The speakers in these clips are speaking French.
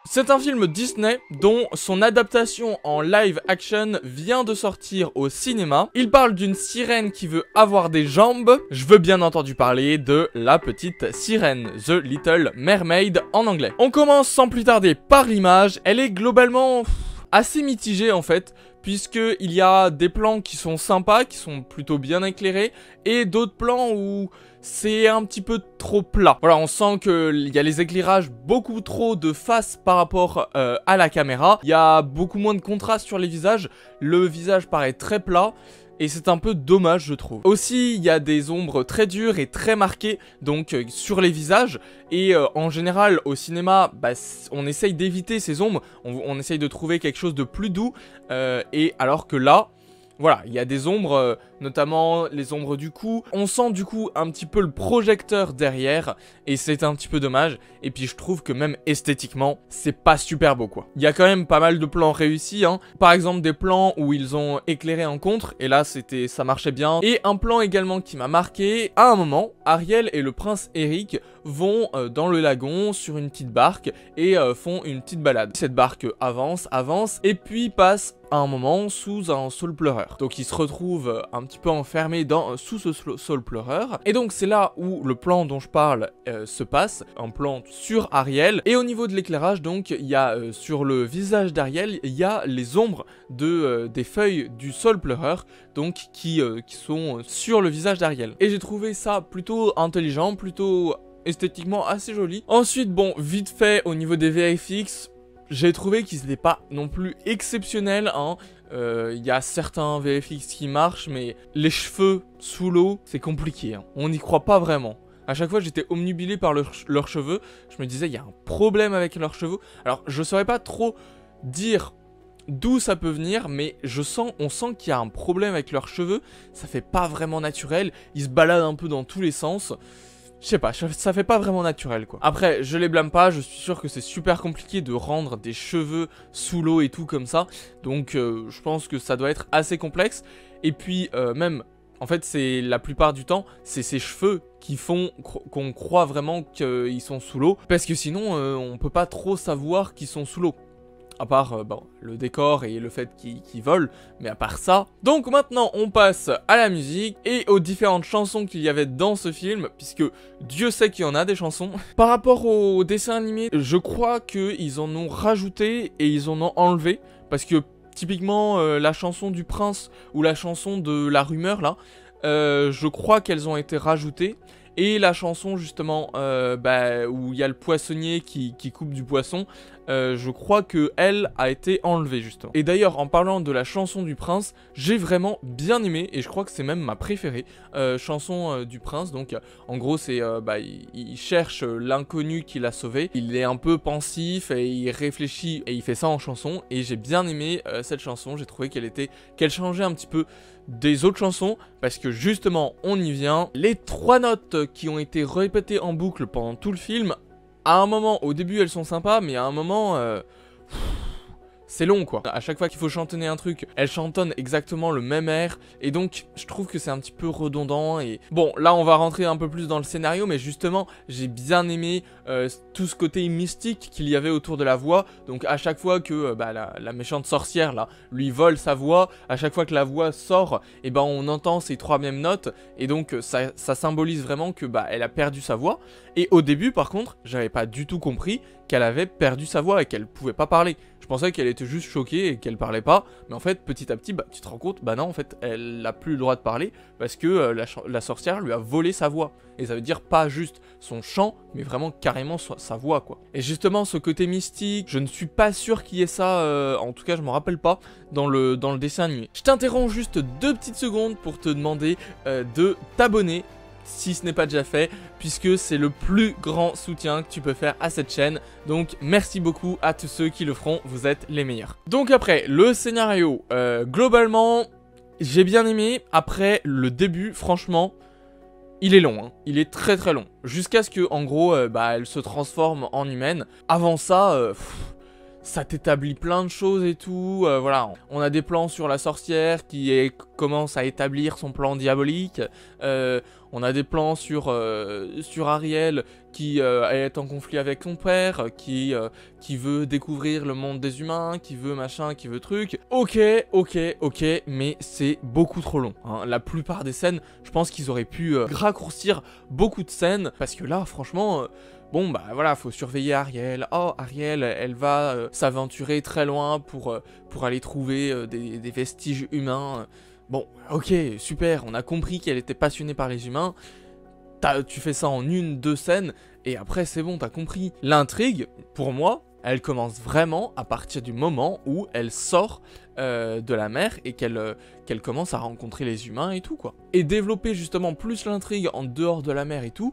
C'est un film Disney dont son adaptation en live action vient de sortir au cinéma. Il parle d'une sirène qui veut avoir des jambes. Je veux bien entendu parler de La Petite Sirène, The Little Mermaid en anglais. On commence sans plus tarder par l'image. Elle est globalement assez mitigée en fait, puisqu'il y a des plans qui sont sympas, qui sont plutôt bien éclairés, et d'autres plans où c'est un petit peu trop plat. Voilà, on sent qu'il y a les éclairages beaucoup trop de face par rapport à la caméra. Il y a beaucoup moins de contraste sur les visages. Le visage paraît très plat. Et c'est un peu dommage, je trouve. Aussi, il y a des ombres très dures et très marquées, donc sur les visages. Et en général, au cinéma, on essaye d'éviter ces ombres. On essaye de trouver quelque chose de plus doux. Et alors que là, voilà, il y a des ombres, notamment les ombres du cou. On sent du coup un petit peu le projecteur derrière, et c'est un petit peu dommage. Et puis je trouve que même esthétiquement, c'est pas super beau quoi. Il y a quand même pas mal de plans réussis, hein. Par exemple des plans où ils ont éclairé en contre, et là ça marchait bien. Et un plan également qui m'a marqué, à un moment, Ariel et le prince Eric vont dans le lagon sur une petite barque et font une petite balade. Cette barque avance, et puis passe à un moment sous un saule pleureur. Donc ils se retrouvent un petit peu enfermés sous ce saule pleureur. Et donc c'est là où le plan dont je parle se passe, un plan sur Ariel. Et au niveau de l'éclairage, donc il y a sur le visage d'Ariel, il y a les ombres des feuilles du saule pleureur, donc qui sont sur le visage d'Ariel. Et j'ai trouvé ça plutôt intelligent, plutôt esthétiquement assez joli. Ensuite, bon, vite fait au niveau des VFX, j'ai trouvé qu'ils n'étaient pas non plus exceptionnels, hein. Y a certains VFX qui marchent, mais les cheveux sous l'eau, c'est compliqué, hein. On n'y croit pas vraiment. À chaque fois, j'étais omnubilé par leurs cheveux. Je me disais, il y a un problème avec leurs cheveux. Alors, je saurais pas trop dire d'où ça peut venir, mais on sent qu'il y a un problème avec leurs cheveux. Ça fait pas vraiment naturel. Ils se baladent un peu dans tous les sens. Je sais pas, ça fait pas vraiment naturel quoi. Après, je les blâme pas, je suis sûr que c'est super compliqué de rendre des cheveux sous l'eau et tout comme ça. Donc je pense que ça doit être assez complexe. Et puis même, en fait c'est la plupart du temps, c'est ces cheveux qui font qu'on croit vraiment qu'ils sont sous l'eau. Parce que sinon, on peut pas trop savoir qu'ils sont sous l'eau. À part bon, le décor et le fait qu'ils volent, mais à part ça. Donc maintenant on passe à la musique et aux différentes chansons qu'il y avait dans ce film, puisque Dieu sait qu'il y en a des chansons. Par rapport au dessin animé, je crois qu'ils en ont rajouté et ils en ont enlevé, parce que typiquement la chanson du prince ou la chanson de la rumeur là, je crois qu'elles ont été rajoutées. Et la chanson justement où il y a le poissonnier qui coupe du poisson, je crois que elle a été enlevée justement. Et d'ailleurs en parlant de la chanson du prince, j'ai vraiment bien aimé et je crois que c'est même ma préférée chanson du prince. Donc en gros c'est il cherche l'inconnu qui l'a sauvé, il est un peu pensif et il réfléchit et il fait ça en chanson. Et j'ai bien aimé cette chanson, j'ai trouvé qu'elle changeait un petit peu des autres chansons, parce que justement on y vient. Les 3 notes qui ont été répétées en boucle pendant tout le film, à un moment, au début elles sont sympas, mais à un moment c'est long quoi. À chaque fois qu'il faut chantonner un truc, elle chantonne exactement le même air, et donc je trouve que c'est un petit peu redondant. Et bon, là on va rentrer un peu plus dans le scénario, mais justement j'ai bien aimé tout ce côté mystique qu'il y avait autour de la voix. Donc à chaque fois que la méchante sorcière là lui vole sa voix, à chaque fois que la voix sort, et on entend ces 3 mêmes notes, et donc ça symbolise vraiment que elle a perdu sa voix. Et au début par contre, j'avais pas du tout compris qu'elle avait perdu sa voix et qu'elle pouvait pas parler. Je pensais qu'elle était juste choquée et qu'elle parlait pas, mais en fait petit à petit tu te rends compte, non en fait elle n'a plus le droit de parler, parce que la sorcière lui a volé sa voix. Et ça veut dire pas juste son chant, mais vraiment carrément sa voix quoi. Et justement ce côté mystique, je ne suis pas sûr qu'il y ait ça, en tout cas je m'en rappelle pas dans le dessin animé. Je t'interromps juste 2 petites secondes pour te demander de t'abonner si ce n'est pas déjà fait, puisque c'est le plus grand soutien que tu peux faire à cette chaîne. Donc merci beaucoup à tous ceux qui le feront, vous êtes les meilleurs. Donc après, le scénario, globalement, j'ai bien aimé. Après, le début, franchement, il est long, hein. Il est très très long. Jusqu'à ce que, en gros, elle se transforme en humaine. Avant ça, ça t'établit plein de choses et tout, voilà. On a des plans sur la sorcière qui commence à établir son plan diabolique, on a des plans sur Ariel qui est en conflit avec son père, qui veut découvrir le monde des humains, qui veut machin, qui veut truc. Ok, mais c'est beaucoup trop long, hein. La plupart des scènes, je pense qu'ils auraient pu raccourcir beaucoup de scènes, parce que là, franchement... bon bah voilà, faut surveiller Ariel. Oh, Ariel, elle va s'aventurer très loin pour aller trouver des vestiges humains. Bon, ok, super, on a compris qu'elle était passionnée par les humains. Tu fais ça en 1-2 scènes, et après c'est bon, t'as compris. L'intrigue, pour moi, elle commence vraiment à partir du moment où elle sort de la mer et qu'elle commence à rencontrer les humains et tout, quoi. Et développer justement plus l'intrigue en dehors de la mer et tout...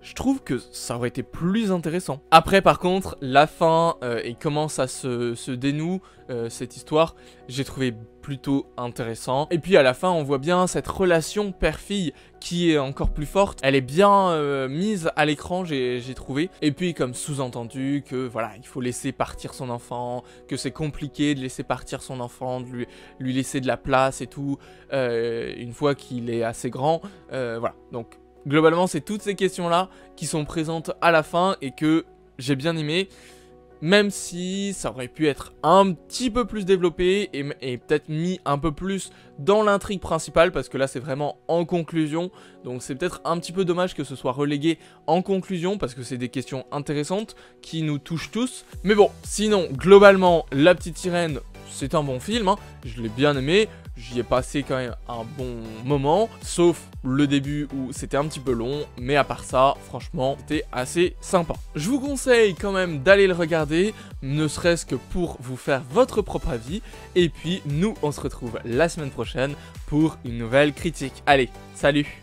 je trouve que ça aurait été plus intéressant. Après, par contre, la fin et comment ça se dénoue, cette histoire, j'ai trouvé plutôt intéressant. Et puis à la fin, on voit bien cette relation père-fille qui est encore plus forte. Elle est bien mise à l'écran, j'ai trouvé. Et puis comme sous-entendu que voilà, il faut laisser partir son enfant, que c'est compliqué de laisser partir son enfant, de lui laisser de la place et tout, une fois qu'il est assez grand. Voilà, donc... globalement, c'est toutes ces questions-là qui sont présentes à la fin et que j'ai bien aimé, même si ça aurait pu être un petit peu plus développé et peut-être mis un peu plus dans l'intrigue principale, parce que là, c'est vraiment en conclusion, donc c'est peut-être un petit peu dommage que ce soit relégué en conclusion, parce que c'est des questions intéressantes qui nous touchent tous. Mais bon, sinon, globalement, La Petite Sirène, c'est un bon film, hein, je l'ai bien aimé. J'y ai passé quand même un bon moment, sauf le début où c'était un petit peu long, mais à part ça, franchement, c'était assez sympa. Je vous conseille quand même d'aller le regarder, ne serait-ce que pour vous faire votre propre avis, et puis nous, on se retrouve la semaine prochaine pour une nouvelle critique. Allez, salut!